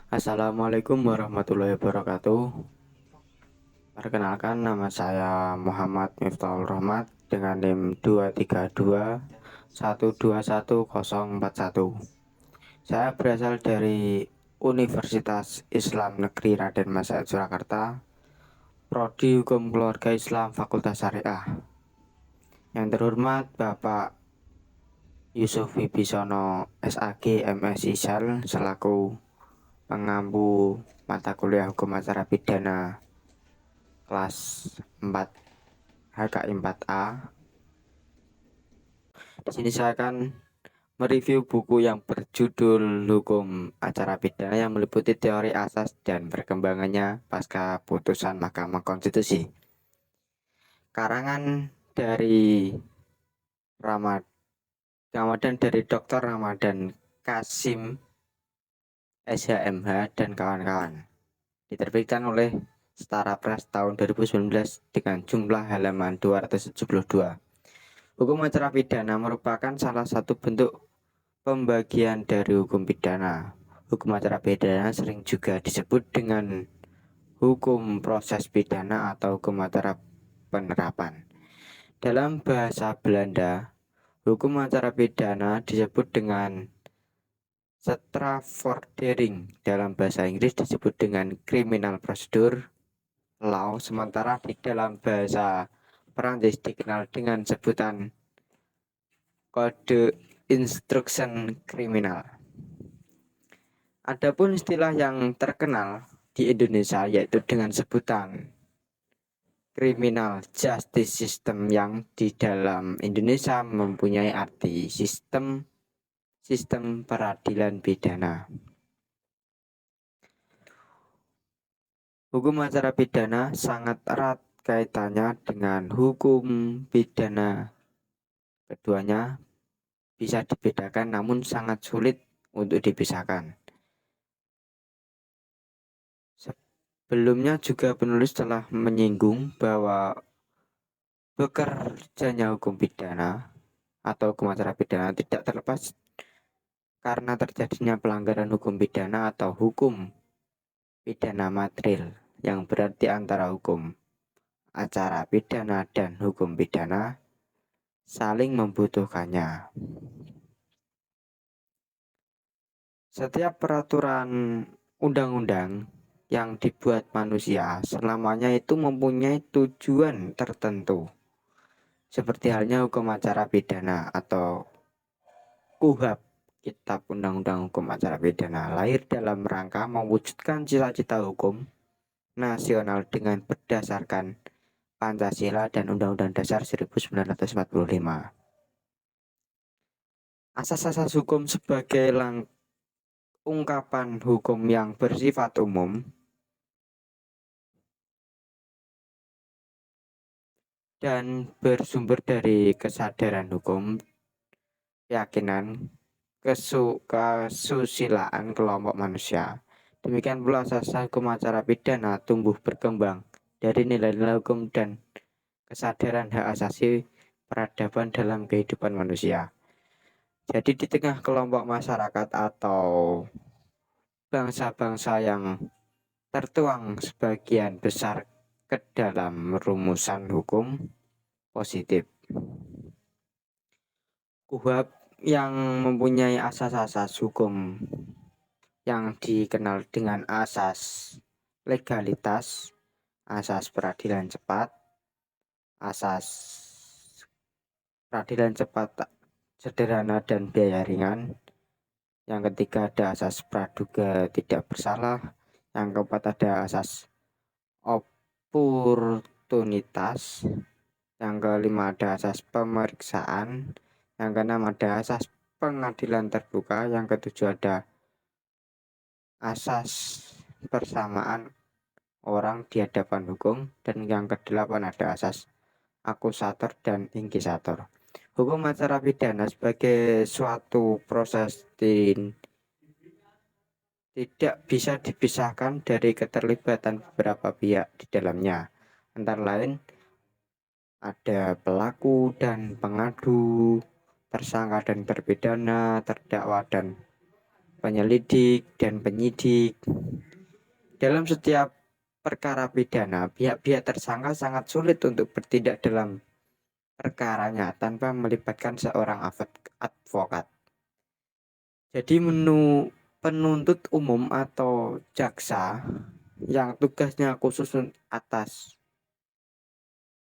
Assalamualaikum warahmatullahi wabarakatuh. Perkenalkan, nama saya Muhammad Miftahul Rahmat dengan NIM 232121041. Saya berasal dari Universitas Islam Negeri Raden Massaid Surakarta, Prodi Hukum Keluarga Islam Fakultas Syariah. Yang terhormat Bapak Yusuf Wibisono SAG MSI Sal selaku pengampu mata kuliah Hukum Acara Pidana kelas 4 HKI 4A. Di sini saya akan mereview buku yang berjudul Hukum Acara Pidana yang meliputi teori asas dan perkembangannya pasca putusan Mahkamah Konstitusi. Karangan dari Ramadan dari Dr. Ramadan Kasim SHMH dan kawan-kawan. Diterbitkan oleh Setara Press tahun 2019 dengan jumlah halaman 272. Hukum acara pidana merupakan salah satu bentuk pembagian dari hukum pidana. Hukum acara pidana sering juga disebut dengan hukum proses pidana atau hukum acara penerapan. Dalam bahasa Belanda, hukum acara pidana disebut dengan strafvordering. Dalam bahasa Inggris disebut dengan criminal procedure law, sementara di dalam bahasa Perancis dikenal dengan sebutan kode instruction kriminal. Adapun istilah yang terkenal di Indonesia yaitu dengan sebutan criminal justice system, yang di dalam Indonesia mempunyai arti sistem peradilan pidana. Hukum acara pidana sangat erat kaitannya dengan hukum pidana. Keduanya bisa dibedakan namun sangat sulit untuk dipisahkan. Sebelumnya juga penulis telah menyinggung bahwa bekerjanya hukum pidana atau hukum acara pidana tidak terlepas karena terjadinya pelanggaran hukum pidana atau hukum pidana material, yang berarti antara hukum acara pidana dan hukum pidana saling membutuhkannya. Setiap peraturan undang-undang yang dibuat manusia selamanya itu mempunyai tujuan tertentu. Seperti halnya hukum acara pidana atau KUHP, Kitab Undang-Undang Hukum Acara Pidana, lahir dalam rangka mewujudkan cita-cita hukum nasional dengan berdasarkan Pancasila dan Undang-Undang Dasar 1945. Asas-asas hukum sebagai ungkapan hukum yang bersifat umum dan bersumber dari kesadaran hukum, keyakinan, kesusilaan kelompok manusia. Demikian pula asas hukum acara pidana tumbuh berkembang dari nilai-nilai hukum dan kesadaran hak asasi peradaban dalam kehidupan manusia. Jadi di tengah kelompok masyarakat atau bangsa-bangsa yang tertuang sebagian besar ke dalam rumusan hukum positif, KUHP yang mempunyai asas-asas hukum yang dikenal dengan asas legalitas, asas peradilan cepat, asas peradilan cepat sederhana dan biaya ringan. Yang ketiga ada asas praduga tidak bersalah. Yang keempat ada asas oportunitas. Yang kelima ada asas pemeriksaan. Yang keenam ada asas pengadilan terbuka. Yang ketujuh ada asas persamaan orang di hadapan hukum. Dan yang kedelapan ada asas akusator dan inkusator. Hukum acara pidana sebagai suatu proses tidak bisa dipisahkan dari keterlibatan beberapa pihak di dalamnya. Antara lain ada pelaku dan pengadu, tersangka dan terpidana, terdakwa dan penyelidik, dan penyidik. Dalam setiap perkara pidana, pihak-pihak tersangka sangat sulit untuk bertindak dalam perkaranya tanpa melibatkan seorang advokat. Jadi penuntut umum atau jaksa yang tugasnya khusus atas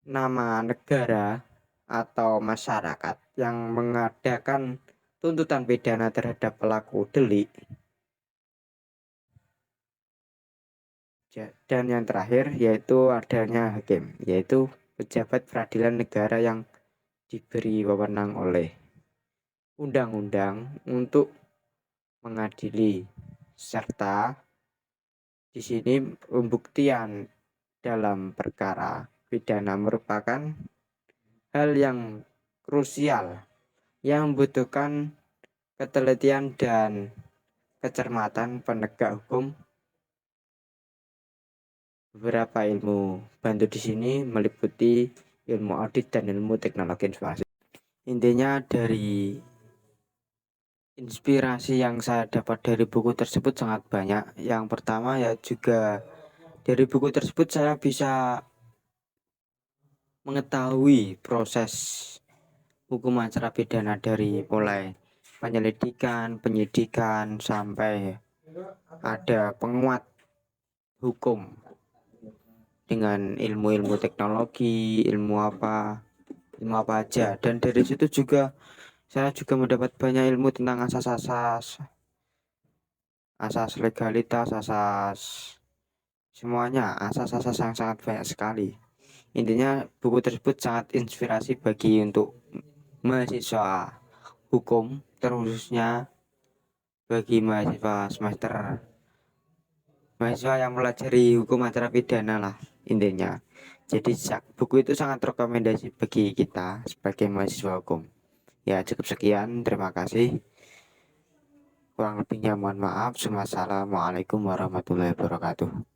nama negara atau masyarakat yang mengadakan tuntutan pidana terhadap pelaku delik. Dan yang terakhir yaitu adanya hakim, yaitu pejabat peradilan negara yang diberi wewenang oleh undang-undang untuk mengadili, serta di sini pembuktian dalam perkara pidana merupakan hal yang krusial yang membutuhkan ketelitian dan kecermatan penegak hukum. Beberapa ilmu bantu di sini meliputi ilmu audit dan ilmu teknologi informasi. Intinya dari inspirasi yang saya dapat dari buku tersebut sangat banyak. Yang pertama ya juga dari buku tersebut saya bisa mengetahui proses hukum acara pidana dari mulai penyelidikan, penyidikan sampai ada penguat hukum dengan ilmu-ilmu teknologi, ilmu apa aja. Dan dari situ juga saya juga mendapat banyak ilmu tentang asas legalitas, semuanya asas yang sangat banyak sekali. Intinya buku tersebut sangat inspirasi bagi untuk mahasiswa hukum, terkhususnya bagi mahasiswa yang melajari hukum acara pidana lah intinya. Jadi buku itu sangat rekomendasi bagi kita sebagai mahasiswa hukum. Ya cukup sekian, terima kasih. Kurang lebihnya mohon maaf. Wassalamualaikum warahmatullahi wabarakatuh.